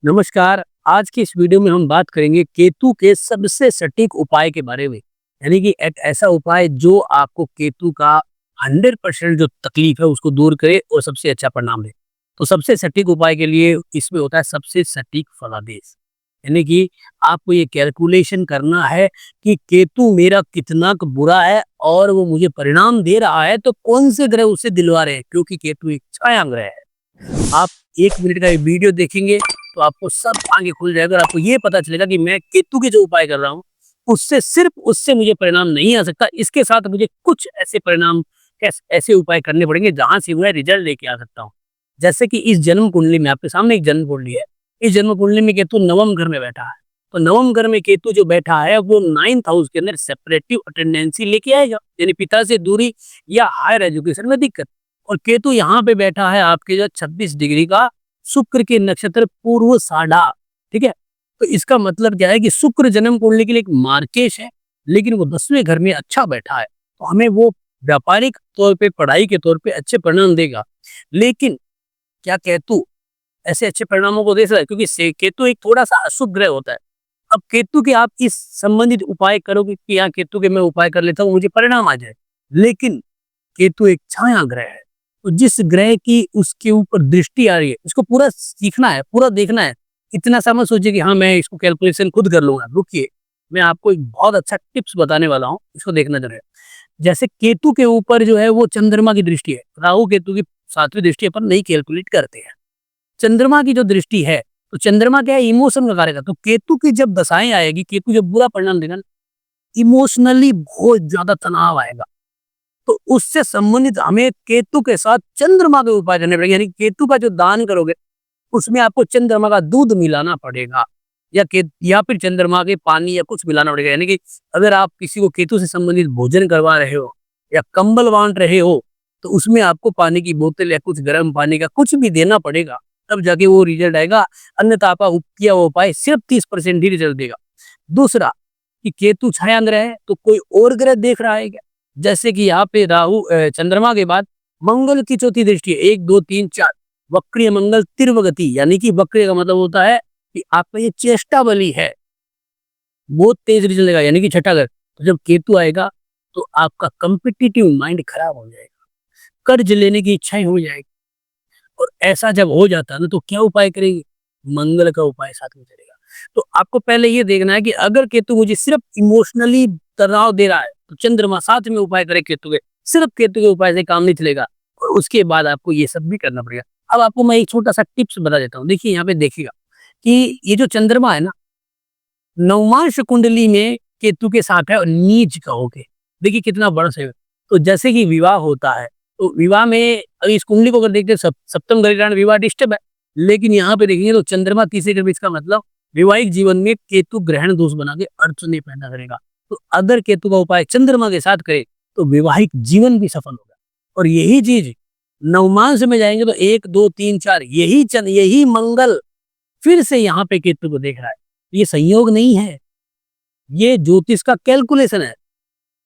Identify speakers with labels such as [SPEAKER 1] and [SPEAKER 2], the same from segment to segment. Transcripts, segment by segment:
[SPEAKER 1] नमस्कार। आज की इस वीडियो में हम बात करेंगे केतु के सबसे सटीक उपाय के बारे में। यानी कि एक ऐसा उपाय जो आपको केतु का 100% जो तकलीफ है उसको दूर करे और सबसे अच्छा परिणाम दे। तो सबसे सटीक उपाय के लिए इसमें होता है सबसे सटीक फलादेश। यानी कि आपको ये कैलकुलेशन करना है कि केतु मेरा कितना क बुरा है और वो मुझे परिणाम दे रहा है तो कौन से ग्रह उसे दिलवा रहे हैं, क्योंकि केतु एक छाया ग्रह है। आप 1 मिनट का ये वीडियो देखेंगे तो आपको सब आगे खुल जाएगा और आपको ये पता चलेगा कि मैं केतु के जो उपाय कर रहा हूँ, उससे मुझे परिणाम नहीं आ सकता। इसके साथ मुझे कुछ ऐसे परिणाम ऐसे उपाय करने पड़ेंगे जहाँ से मैं रिज़ल्ट लेके आ सकता हूँ। जैसे कि इस जन्म कुंडली में आपके सामने एक जन्म कुंडली है। इस जन्म कुंडली में केतु नवम घर में बैठा है। तो नवम घर में केतु जो बैठा है वो 9th हाउस के अंदर सेपरेटिव टेंडेंसी लेके आएगा, यानी पिता से दूरी या हायर एजुकेशन में दिक्कत। और केतु यहाँ पे बैठा है आपके जो 26 डिग्री का शुक्र के नक्षत्र पूर्व साढ़ा। ठीक है, तो इसका मतलब क्या है कि शुक्र जन्म कुंडली के लिए एक मार्केश है, लेकिन वो 10वें घर में अच्छा बैठा है, तो हमें वो व्यापारिक तौर पे पढ़ाई के तौर पे अच्छे परिणाम देगा। लेकिन क्या केतु ऐसे अच्छे परिणामों को दे सकता है? क्योंकि केतु एक थोड़ा सा अशुभ ग्रह होता है। अब केतु के आप इस संबंधित उपाय करोगे कि यहाँ केतु के मैं उपाय कर लेता हूँ मुझे परिणाम आ जाए, लेकिन केतु एक छाया ग्रह है। तो जिस ग्रह की उसके ऊपर दृष्टि आ रही है उसको पूरा सीखना है, पूरा देखना है। इतना सा मत सोचिए कि हाँ मैं इसको कैलकुलेशन खुद कर लूंगा। रुकिए, मैं आपको एक बहुत अच्छा टिप्स बताने वाला हूँ, इसको देखना जरूर है। जैसे केतु के ऊपर जो है वो चंद्रमा की दृष्टि है। राहु केतु की 7वीं दृष्टि अपन नहीं कैलकुलेट करते हैं। चंद्रमा की जो दृष्टि है, तो चंद्रमा क्या है, इमोशन का कारक है। तो केतु की जब दशाएं आएगी, केतु जब बुरा परिणाम देगा, इमोशनली बहुत ज्यादा तनाव आएगा। तो उससे संबंधित हमें केतु के साथ चंद्रमा के उपाय करने पड़ेंगे। यानी केतु का जो दान करोगे उसमें आपको चंद्रमा का दूध मिलाना पड़ेगा, या फिर चंद्रमा के पानी या कुछ मिलाना पड़ेगा। यानी कि अगर आप किसी को केतु से संबंधित भोजन करवा रहे हो या कंबल बांट रहे हो, तो उसमें आपको पानी की बोतल या कुछ गर्म पानी का कुछ भी देना पड़ेगा, तब जाके वो रिजल्ट आएगा। अन्यथा आपका किया हुआ उपाय सिर्फ 30% ही रिजल्ट देगा। दूसरा, कि केतु छाया ग्रह है तो कोई और ग्रह देख रहा है क्या? जैसे कि यहाँ पे चंद्रमा के बाद मंगल की चौथी दृष्टि है, 1 2 3 4, वक्रीय मंगल तीव्रगति। यानी कि वक्रीय का मतलब होता है कि आपका ये चेष्टा बली है, बहुत तेज रिजल्ट देगा। यानी कि छठा घर, तो जब केतु आएगा तो आपका कंपिटिटिव माइंड खराब हो जाएगा, कर्ज लेने की इच्छाएं हो जाएगी। और ऐसा जब हो जाता है ना तो क्या उपाय करेंगे? मंगल का उपाय साथ में चलेगा। तो आपको पहले ये देखना है कि अगर केतु मुझे सिर्फ इमोशनली तनाव दे रहा है तो चंद्रमा साथ में उपाय करे केतु के। सिर्फ केतु के उपाय से काम नहीं चलेगा, और उसके बाद आपको ये सब भी करना पड़ेगा। अब आपको मैं एक छोटा सा टिप्स बता देता हूँ। देखिए यहाँ पे देखिएगा कि ये जो चंद्रमा है ना, नवमांश कुंडली में केतु के साथ है और नीच का होके, देखिए कितना बड़ा से। तो जैसे कि विवाह होता है, तो विवाह में अगर इस कुंडली को अगर देखते हैं सप्तम घर के कारण विवाह डिस्टर्ब है, लेकिन यहाँ पे देखेंगे तो चंद्रमा तीसरे घर में, इसका मतलब वैवाहिक जीवन में केतु ग्रहण दोष बना के अड़चने पैदा करेगा। तो अगर केतु का उपाय चंद्रमा के साथ करे तो वैवाहिक जीवन भी सफल होगा। और यही चीज नवमांश में जाएंगे तो 1 2 3 4 यही मंगल फिर से यहाँ पे केतु को देख रहा है। ये संयोग नहीं है, ये ज्योतिष का कैलकुलेशन है।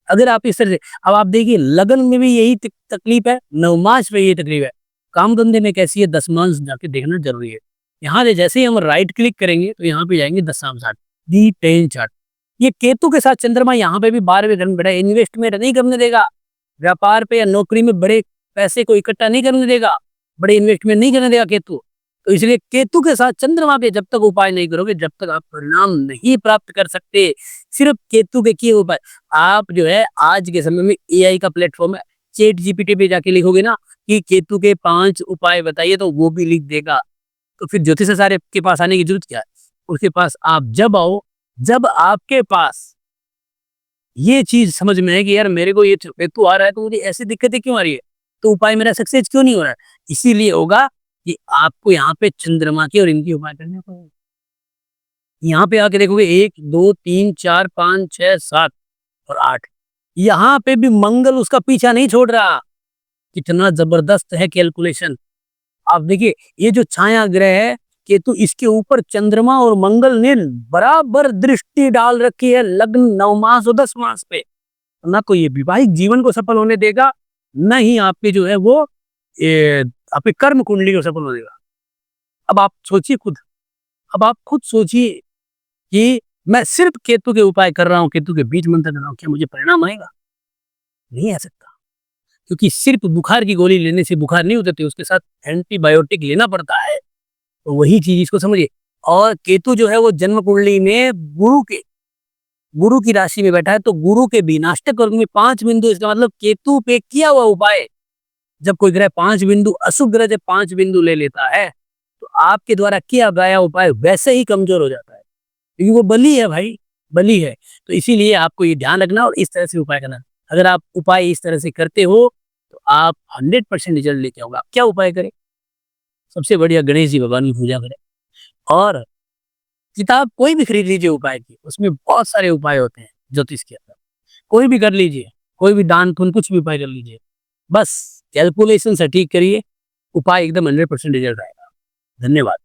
[SPEAKER 1] अगर आप इस तरह से, अब आप देखिए लगन में भी यही तकलीफ है, नवमांश में यही तकलीफ है, काम धंधे में कैसी है, दशमांश जाके देखना जरूरी है। यहाँ से जैसे ही हम राइट क्लिक करेंगे तो यहाँ पे जाएंगे दशांश चार्ट, डी 10 चार्ट। ये केतु के साथ चंद्रमा यहाँ पे भी 12वें घर में बैठा है, इन्वेस्टमेंट नहीं करने देगा, व्यापार पे या नौकरी में बड़े पैसे को इकट्ठा नहीं करने देगा, बड़े इन्वेस्टमेंट नहीं करने देगा केतु। तो इसलिए केतु के साथ चंद्रमा पे जब तक उपाय नहीं करोगे, जब तक आप परिणाम नहीं प्राप्त कर सकते। सिर्फ केतु के किए उपाय, आप जो है आज के समय में एआई का प्लेटफॉर्म है, चैट जीपीटी पे जाके लिखोगे ना कि केतु के 5 उपाय बताइए, तो वो भी लिख देगा। तो फिर ज्योतिष सारे के पास आने की जरूरत क्या है? उसके पास आप जब आओ जब आपके पास ये चीज समझ में है कि यार मेरे को ये केतु आ रहा है तो मुझे ऐसी दिक्कतें क्यों आ रही है, तो उपाय मेरा सक्सेस क्यों नहीं हो रहा है। इसीलिए होगा कि आपको यहाँ पे चंद्रमा के और इनकी उपाय करने पड़ेंगे। यहाँ पे आके देखोगे 1 2 3 4 5 6 7 और 8, यहाँ पे भी मंगल उसका पीछा नहीं छोड़ रहा। कितना जबरदस्त है कैलकुलेशन। आप देखिए ये जो छाया ग्रह है केतु, इसके ऊपर चंद्रमा और मंगल ने बराबर दृष्टि डाल रखी है लग्न, नवमास और दशमास पे। ना तो ये वैवाहिक जीवन को सफल होने देगा, न ही आपके जो है वो आपके कर्म कुंडली को सफल होने देगा। अब आप सोचिए खुद, अब आप खुद सोचिए कि मैं सिर्फ केतु के उपाय कर रहा हूँ, केतु के बीज मंत्र कर रहा हूँ, क्या मुझे परिणाम आएगा? नहीं आ सकता। क्योंकि सिर्फ बुखार की गोली लेने से बुखार नहीं उतरती, उसके साथ एंटीबायोटिक लेना पड़ता है। तो वही चीज इसको समझिए। और केतु जो है वो जन्म कुंडली में गुरु की राशि में बैठा है, तो गुरु के विनाष्टक वर्ग में 5 बिंदु, इसका मतलब केतु पे किया हुआ उपाय, जब कोई ग्रह 5 बिंदु, अशुभ ग्रह जब 5 बिंदु ले लेता है, तो आपके द्वारा किया गया उपाय वैसे ही कमजोर हो जाता है, क्योंकि वो बली है भाई, बली है। तो इसीलिए आपको ये ध्यान रखना और इस तरह से उपाय करना। अगर आप उपाय इस तरह से करते हो तो आप 100% रिजल्ट लेके आओगे। आप क्या उपाय करें? सबसे बढ़िया गणेश जी भगवान की पूजा करें, और किताब कोई भी खरीद लीजिए उपाय की, उसमें बहुत सारे उपाय होते हैं ज्योतिष के अंदर, कोई भी कर लीजिए, कोई भी दान पुण्य कुछ भी उपाय कर लीजिए, बस कैलकुलेशन सटीक करिए, उपाय एकदम 100% रिजल्ट आएगा। धन्यवाद।